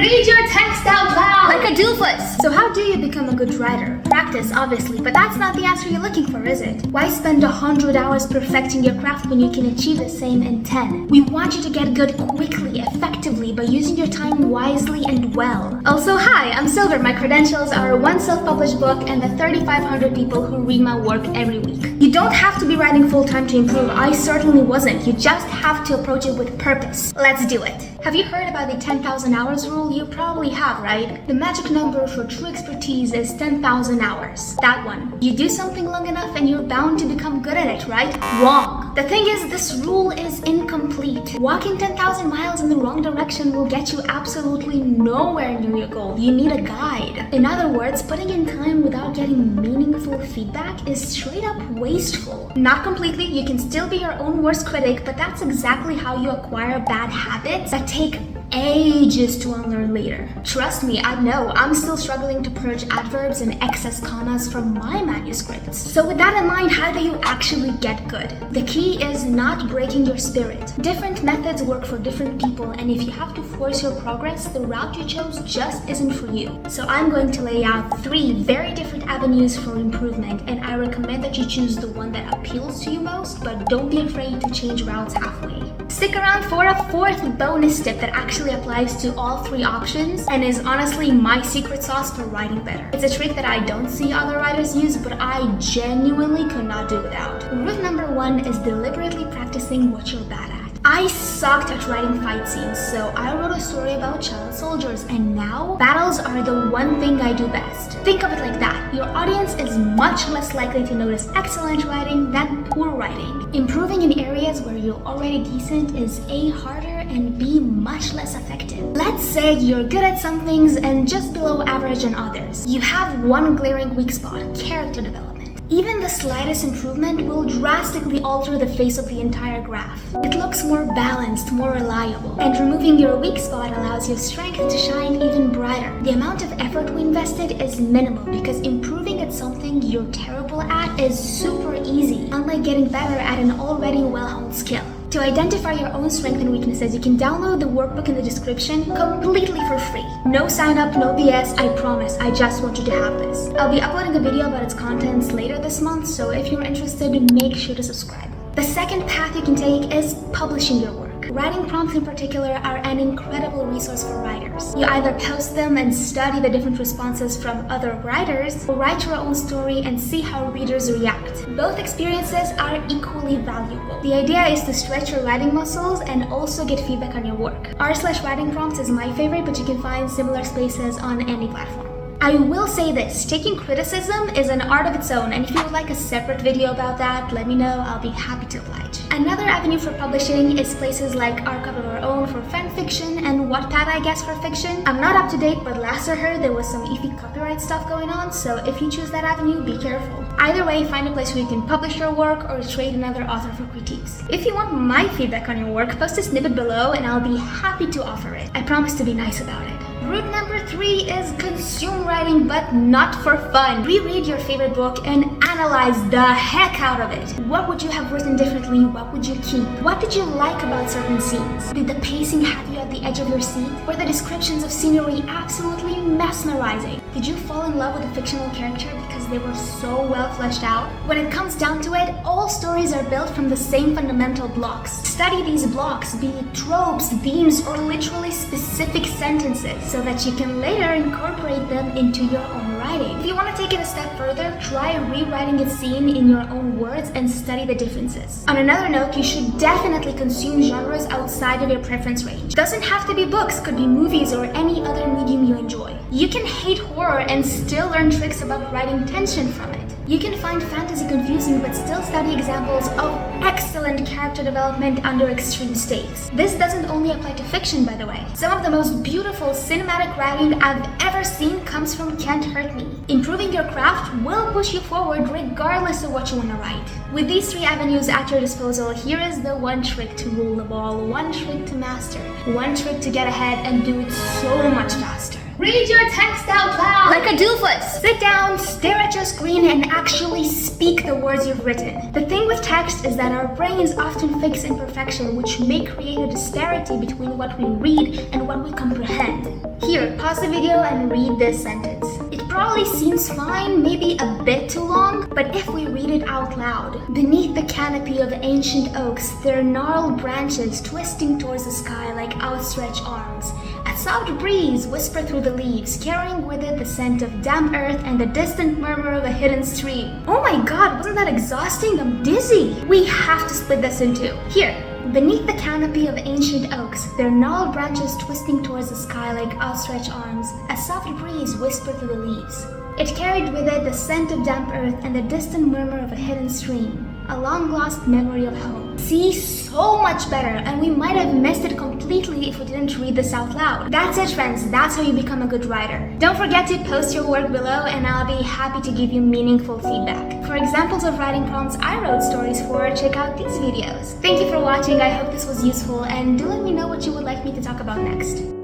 Read your text out loud! Like a doofus! So how do you become a good writer? Practice, obviously, but that's not the answer you're looking for, is it? Why spend 100 hours perfecting your craft when you can achieve the same in 10? We want you to get good quickly, effectively, by using your time wisely and well. Also, hi, I'm Silver. My credentials are one self-published book and the 3,500 people who read my work every week. You don't have to be writing full-time to improve. I certainly wasn't. You just have to approach it with purpose. Let's do it. Have you heard about the 10,000 hours rule? You probably have, right? The magic number for true expertise is 10,000 hours. That one. You do something long enough and you're bound to become good at it, right? Wrong. The thing is, this rule is incomplete. Walking 10,000 miles in the wrong direction will get you absolutely nowhere near your goal. You need a guide. In other words, putting in time without getting meaningful feedback is straight up wasteful. Not completely, you can still be your own worst critic, but that's exactly how you acquire bad habits that take ages to unlearn later. Trust me, I know, I'm still struggling to purge adverbs and excess commas from my manuscripts. So with that in mind, how do you actually get good? The key is not breaking your spirit. Different methods work for different people, and if you have to force your progress, the route you chose just isn't for you. So I'm going to lay out 3 very different avenues for improvement, and I recommend that you choose the one that appeals to you most, but don't be afraid to change routes halfway. Stick around for a 4th bonus tip that actually applies to all 3 options and is honestly my secret sauce for writing better. It's a trick that I don't see other writers use, but I genuinely could not do without. Route number 1 is deliberately practicing what you're bad at. I sucked at writing fight scenes, so I wrote a story about child soldiers, and now battles are the one thing I do best. Think of it like that. Your audience is much less likely to notice excellent writing than poor writing. Improving in areas where you're already decent is A, harder, and B, much less effective. Let's say you're good at some things and just below average in others. You have one glaring weak spot: character development. Even the slightest improvement will drastically alter the face of the entire graph. It looks more balanced, more reliable, and removing your weak spot allows your strength to shine even brighter. The amount of effort we invested is minimal because improving at something you're terrible at is super easy, unlike getting better at an already well-honed skill. To identify your own strengths and weaknesses, you can download the workbook in the description completely for free. No sign up, no BS, I promise. I just want you to have this. I'll be uploading a video about its contents later this month, so if you're interested, make sure to subscribe. The second path you can take is publishing your work. Writing prompts in particular are an incredible resource for writers. You either post them and study the different responses from other writers, or write your own story and see how readers react. Both experiences are equally valuable. The idea is to stretch your writing muscles and also get feedback on your work. r/writing prompts is my favorite, but you can find similar spaces on any platform. I will say this, taking criticism is an art of its own, and if you would like a separate video about that, let me know, I'll be happy to oblige. Another avenue for publishing is places like Archive of Our Own for fanfiction and Wattpad, I guess, for fiction. I'm not up to date, but last I heard there was some iffy copyright stuff going on, so if you choose that avenue, be careful. Either way, find a place where you can publish your work or trade another author for critiques. If you want my feedback on your work, post a snippet below and I'll be happy to offer it. I promise to be nice about it. Route number 3 is consume writing, but not for fun. Reread your favorite book and analyze the heck out of it. What would you have written differently? What would you keep? What did you like about certain scenes? Did the pacing have you at the edge of your seat? Were the descriptions of scenery absolutely mesmerizing? Did you fall in love with a fictional character because they were so well fleshed out? When it comes down to it, all stories are built from the same fundamental blocks. Study these blocks, be it tropes, themes, or literally specific sentences, so that you can later incorporate them into your own writing. If you want to take it a step further, try rewriting a scene in your own words and study the differences. On another note, you should definitely consume genres outside of your preference range. Doesn't have to be books, could be movies or any other medium you enjoy. You can hate horror and still learn tricks about writing tension from it. You can find fantasy confusing but still study examples of excellent character development under extreme stakes. This doesn't only apply to fiction, by the way. Some of the most beautiful cinematic writing I've ever seen comes from Can't Hurt Me. Improving your craft will push you forward regardless of what you want to write. With these 3 avenues at your disposal, here is the one trick to rule the ball, one trick to master, one trick to get ahead and do it so much faster. Read your text out loud! Like a doofus! Sit down, stare at your screen, and actually speak the words you've written. The thing with text is that our brains often fix imperfection, which may create a disparity between what we read and what we comprehend. Here, pause the video and read this sentence. It probably seems fine, maybe a bit too long, but if we read it out loud, beneath the canopy of ancient oaks, their gnarled branches twisting towards the sky like outstretched arms. A soft breeze whispered through the leaves, carrying with it the scent of damp earth and the distant murmur of a hidden stream. Oh my god, wasn't that exhausting? I'm dizzy! We have to split this in two. Here, beneath the canopy of ancient oaks, their gnarled branches twisting towards the sky like outstretched arms, a soft breeze whispered through the leaves. It carried with it the scent of damp earth and the distant murmur of a hidden stream. A long-lost memory of home. See, so much better, and we might have missed it completely if we didn't read this out loud. That's it, friends. That's how you become a good writer. Don't forget to post your work below, and I'll be happy to give you meaningful feedback. For examples of writing prompts I wrote stories for, check out these videos. Thank you for watching. I hope this was useful, and do let me know what you would like me to talk about next.